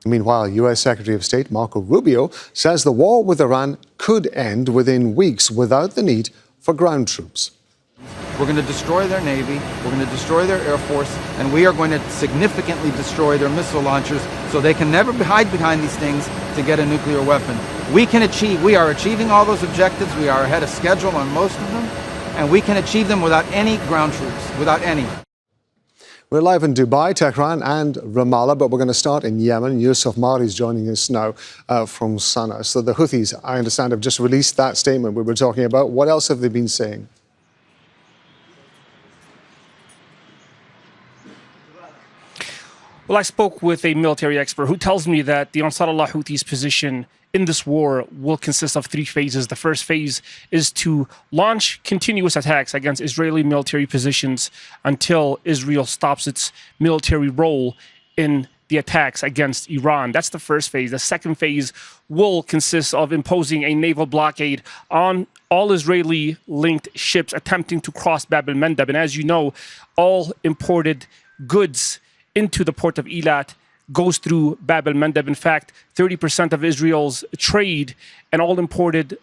Meanwhile, U.S. Secretary of State Marco Rubio says the war with Iran could end within weeks without the need for ground troops. We're going to destroy their Navy, we are going to destroy their Air Force, and we are going to significantly destroy their missile launchers so they can never hide behind these things to get a nuclear weapon. We are achieving all those objectives. We are ahead of schedule on most of them, and we can achieve them without any ground troops, without any. We're live in Dubai, Tehran and Ramallah, but we're going to start in Yemen. Yusuf Mahdi is joining us now from Sana'a. So the Houthis, I understand, have just released that statement we were talking about. What else have they been saying? Well, I spoke with a military expert who tells me that the Ansar Allah Houthis' position in this war will consist of 3 phases. The first phase is to launch continuous attacks against Israeli military positions until Israel stops its military role in the attacks against Iran. That's the first phase. The second phase will consist of imposing a naval blockade on all Israeli-linked ships attempting to cross Bab el-Mandeb. And as you know, all imported goods into the port of Eilat goes through Bab el-Mandeb. In fact, 30% of Israel's trade and all imported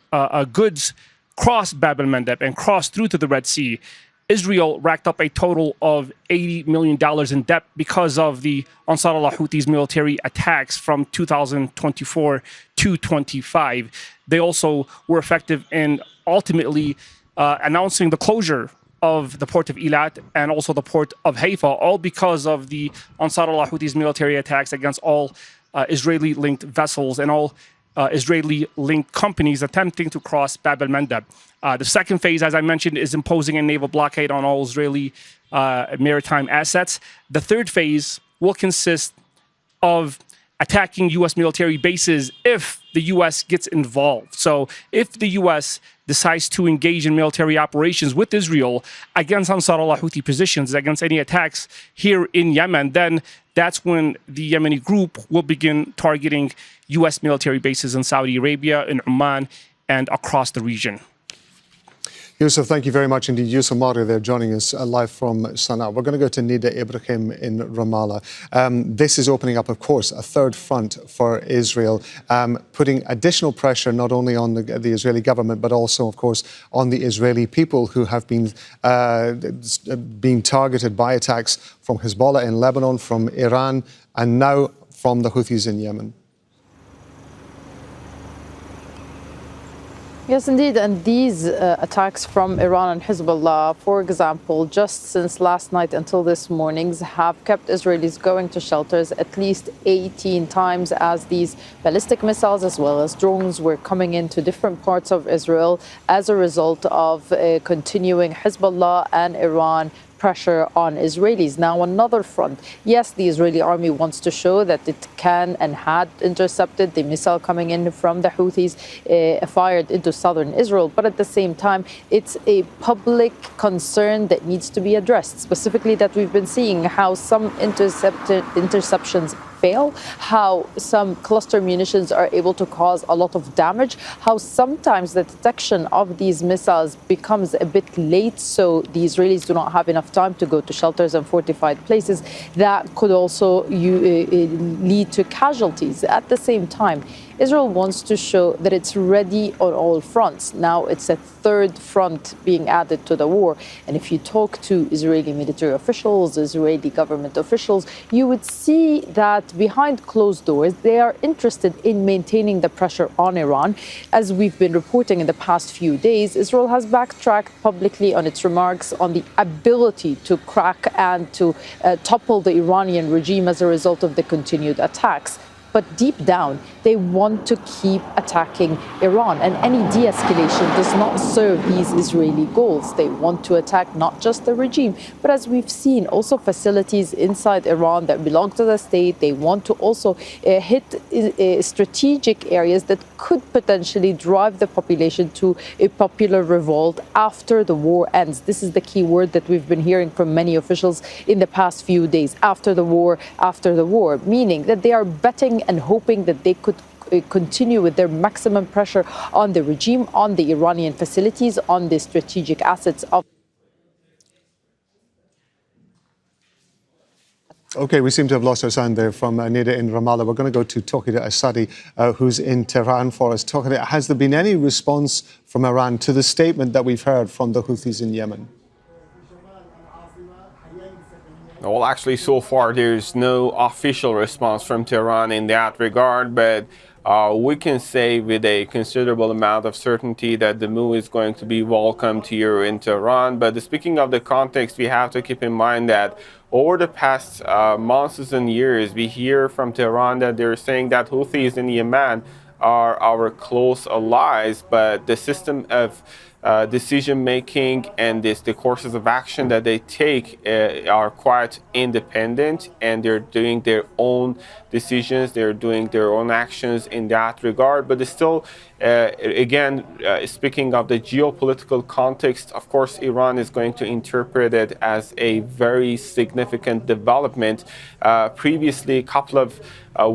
goods cross Bab el-Mandeb and cross through to the Red Sea. Israel racked up a total of $80 million in debt because of the Ansar Allah Houthis military attacks from 2024 to 25. They also were effective in ultimately announcing the closure of the port of Eilat and also the port of Haifa, all because of the Ansar Allah Houthis military attacks against all Israeli-linked vessels and all Israeli-linked companies attempting to cross Bab el-Mandeb. The second phase, as I mentioned, is imposing a naval blockade on all Israeli maritime assets. The third phase will consist of attacking U.S. military bases if the U.S. gets involved. So if the U.S. decides to engage in military operations with Israel against Ansar Allah Houthi positions, against any attacks here in Yemen, then that's when the Yemeni group will begin targeting U.S. military bases in Saudi Arabia, in Oman, and across the region. Yusuf, thank you very much indeed. Yusuf Mahdi there joining us live from Sana'a. We're going to go to Nida Ibrahim in Ramallah. This is opening up, of course, a third front for Israel, putting additional pressure not only on the Israeli government, but also, of course, on the Israeli people who have been being targeted by attacks from Hezbollah in Lebanon, from Iran, and now from the Houthis in Yemen. Yes, indeed. And these attacks from Iran and Hezbollah, for example, just since last night until this morning, have kept Israelis going to shelters at least 18 times as these ballistic missiles as well as drones were coming into different parts of Israel as a result of continuing Hezbollah and Iran pressure on Israelis. Now, another front. Yes, the Israeli army wants to show that it can and had intercepted the missile coming in from the Houthis fired into southern Israel. But at the same time, it's a public concern that needs to be addressed, specifically that we've been seeing how some interceptions fail, how some cluster munitions are able to cause a lot of damage, how sometimes the detection of these missiles becomes a bit late, so the Israelis do not have enough time to go to shelters and fortified places. That could also lead to casualties. At the same time, Israel wants to show that it's ready on all fronts. Now it's a third front being added to the war. And if you talk to Israeli military officials, Israeli government officials, you would see that behind closed doors, they are interested in maintaining the pressure on Iran. As we've been reporting in the past few days, Israel has backtracked publicly on its remarks on the ability to crack and to topple the Iranian regime as a result of the continued attacks. But deep down, they want to keep attacking Iran. And any de-escalation does not serve these Israeli goals. They want to attack not just the regime, but as we've seen, also facilities inside Iran that belong to the state. They want to also hit strategic areas that could potentially drive the population to a popular revolt after the war ends. This is the key word that we've been hearing from many officials in the past few days. After the war, meaning that they are betting and hoping that they could continue with their maximum pressure on the regime, on the Iranian facilities, on the strategic assets of Okay, we seem to have lost our sound there from Nida in Ramallah. We're going to go to Tawhid Asadi, who's in Tehran for us. Tawhid, has there been any response from Iran to the statement that we've heard from the Houthis in Yemen? Well, actually, so far, there's no official response from Tehran in that regard, but we can say with a considerable amount of certainty that the move is going to be welcomed here in Tehran. But speaking of the context, we have to keep in mind that over the past months and years, we hear from Tehran that they're saying that Houthis in Yemen are our close allies, but the system of decision making and the courses of action that they take are quite independent, and they're doing their own decisions, they're doing their own actions in that regard. But it's still, speaking of the geopolitical context, of course, Iran is going to interpret it as a very significant development. Previously, a couple of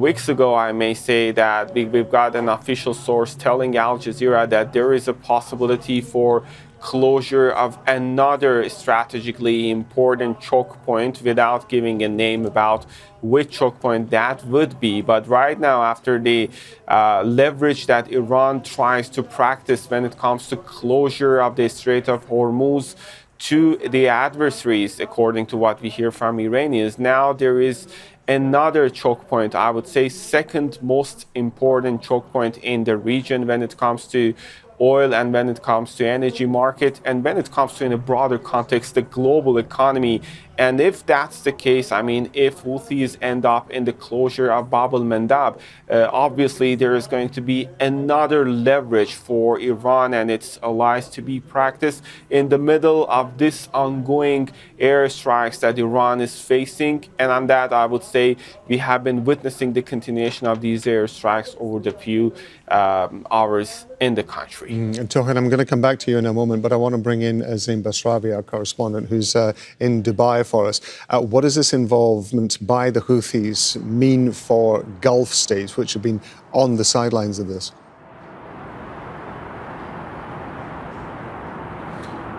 weeks ago, I may say that we've got an official source telling Al Jazeera that there is a possibility for closure of another strategically important choke point, without giving a name about which choke point that would be. But right now, after the leverage that Iran tries to practice when it comes to closure of the Strait of Hormuz to the adversaries, according to what we hear from Iranians, now there is another choke point, I would say second most important choke point in the region when it comes to oil and when it comes to energy market and when it comes to, in a broader context, the global economy. And if that's the case, I mean, if Houthis end up in the closure of Bab el-Mandab, obviously there is going to be another leverage for Iran and its allies to be practiced in the middle of this ongoing airstrikes that Iran is facing. And on that, I would say we have been witnessing the continuation of these airstrikes over the few hours in the country. Tawhid, I'm going to come back to you in a moment, but I want to bring in Azim Basravi, our correspondent, who's in Dubai for us. What does this involvement by the Houthis mean for Gulf states, which have been on the sidelines of this?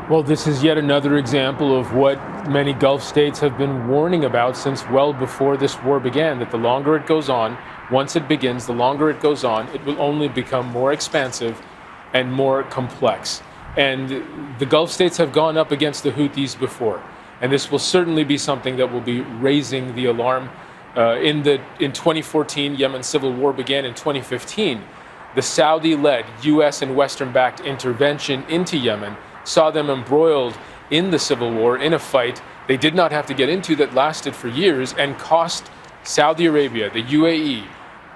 Well, this is yet another example of what many Gulf states have been warning about since well before this war began, that the longer it goes on, once it begins, the longer it goes on, it will only become more expansive and more complex. And the Gulf states have gone up against the Houthis before. And this will certainly be something that will be raising the alarm. In 2014, Yemen's civil war began. In 2015, the Saudi-led U.S. and Western-backed intervention into Yemen saw them embroiled in the civil war, in a fight they did not have to get into that lasted for years and cost Saudi Arabia, the UAE,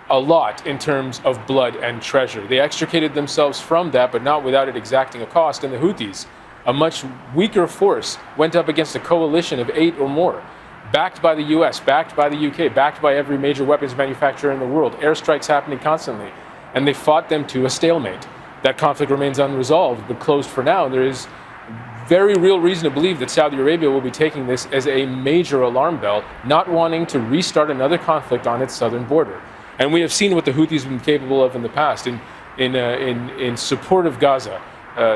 a lot in terms of blood and treasure. They extricated themselves from that, but not without it exacting a cost. And the Houthis, a much weaker force, went up against a coalition of 8 or more, backed by the US, backed by the UK, backed by every major weapons manufacturer in the world, airstrikes happening constantly. And they fought them to a stalemate. That conflict remains unresolved, but closed for now. There is very real reason to believe that Saudi Arabia will be taking this as a major alarm bell, not wanting to restart another conflict on its southern border. And we have seen what the Houthis have been capable of in the past in support of Gaza,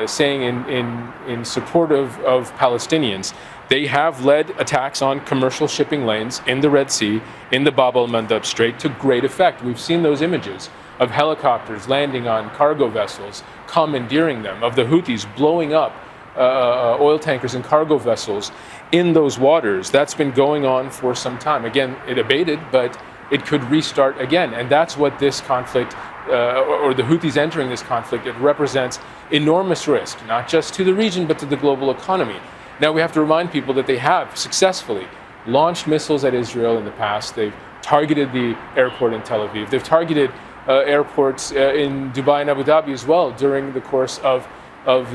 saying in support of Palestinians. They have led attacks on commercial shipping lanes in the Red Sea, in the Bab el-Mandab Strait, to great effect. We've seen those images of helicopters landing on cargo vessels, commandeering them, of the Houthis blowing up oil tankers and cargo vessels in those waters. That's been going on for some time. Again, it abated, but it could restart again. And that's what this conflict, or the Houthis entering this conflict, it represents enormous risk, not just to the region, but to the global economy. Now, we have to remind people that they have successfully launched missiles at Israel in the past. They've targeted the airport in Tel Aviv. They've targeted airports in Dubai and Abu Dhabi as well during the course of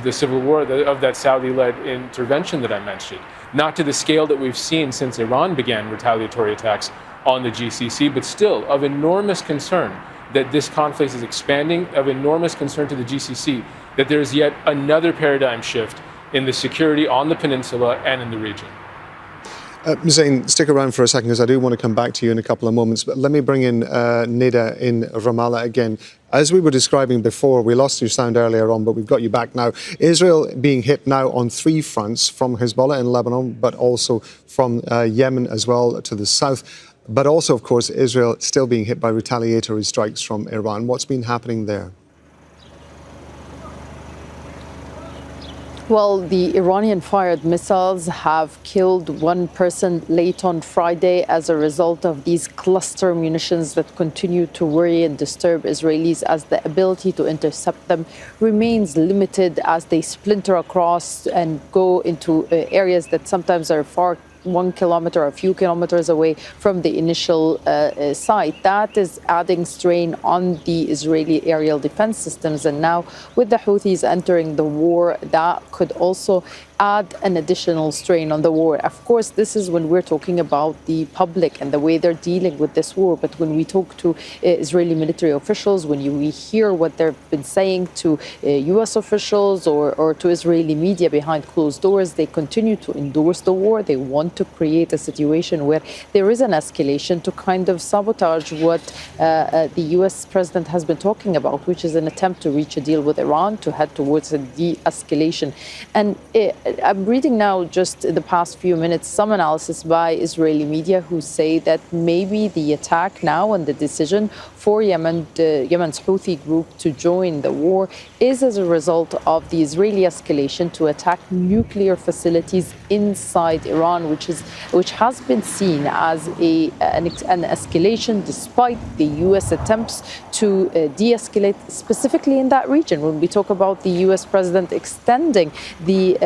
the civil war, of that Saudi-led intervention that I mentioned. Not to the scale that we've seen since Iran began retaliatory attacks on the GCC, but still of enormous concern that this conflict is expanding, of enormous concern to the GCC, that there is yet another paradigm shift in the security on the peninsula and in the region. Zain, stick around for a second because I do want to come back to you in a couple of moments. But let me bring in Nida in Ramallah again. As we were describing before, we lost your sound earlier on, but we've got you back now. Israel being hit now on 3 fronts, from Hezbollah in Lebanon, but also from Yemen as well to the south. But also, of course, Israel still being hit by retaliatory strikes from Iran. What's been happening there? Well, the Iranian-fired missiles have killed 1 person late on Friday as a result of these cluster munitions that continue to worry and disturb Israelis, as the ability to intercept them remains limited as they splinter across and go into areas that sometimes are far 1 kilometer, a few kilometers away from the initial site. That is adding strain on the Israeli aerial defense systems. And now with the Houthis entering the war, that could also add an additional strain on the war. Of course, this is when we're talking about the public and the way they're dealing with this war. But when we talk to Israeli military officials, when we hear what they've been saying to U.S. officials or to Israeli media behind closed doors, they continue to endorse the war. They want to create a situation where there is an escalation to kind of sabotage what the U.S. president has been talking about, which is an attempt to reach a deal with Iran, to head towards a de-escalation. And I'm reading now, just in the past few minutes, some analysis by Israeli media who say that maybe the attack now and the decision for Yemen's Houthi group to join the war is as a result of the Israeli escalation to attack nuclear facilities inside Iran, which has been seen as an escalation despite the U.S. attempts to de-escalate specifically in that region. When we talk about the U.S. president extending the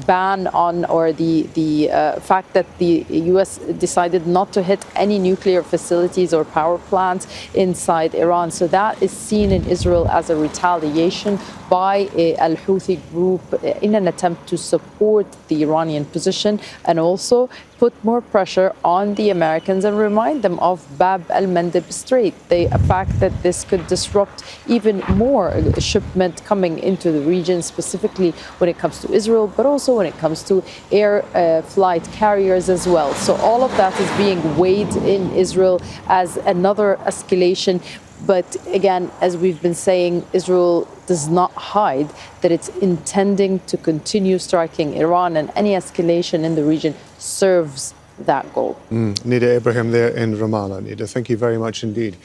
ban on, or the fact that the U.S. decided not to hit any nuclear facilities or power plants inside Iran. So that is seen in Israel as a retaliation by al-Houthi group in an attempt to support the Iranian position and also put more pressure on the Americans and remind them of Bab al-Mandeb Strait. The fact that this could disrupt even more shipment coming into the region, specifically when it comes to Israel, but also when it comes to air flight carriers as well. So all of that is being weighed in Israel as another escalation. But again, as we've been saying, Israel does not hide that it's intending to continue striking Iran, and any escalation in the region serves that goal. Nida Ibrahim there in Ramallah. Nida, thank you very much indeed.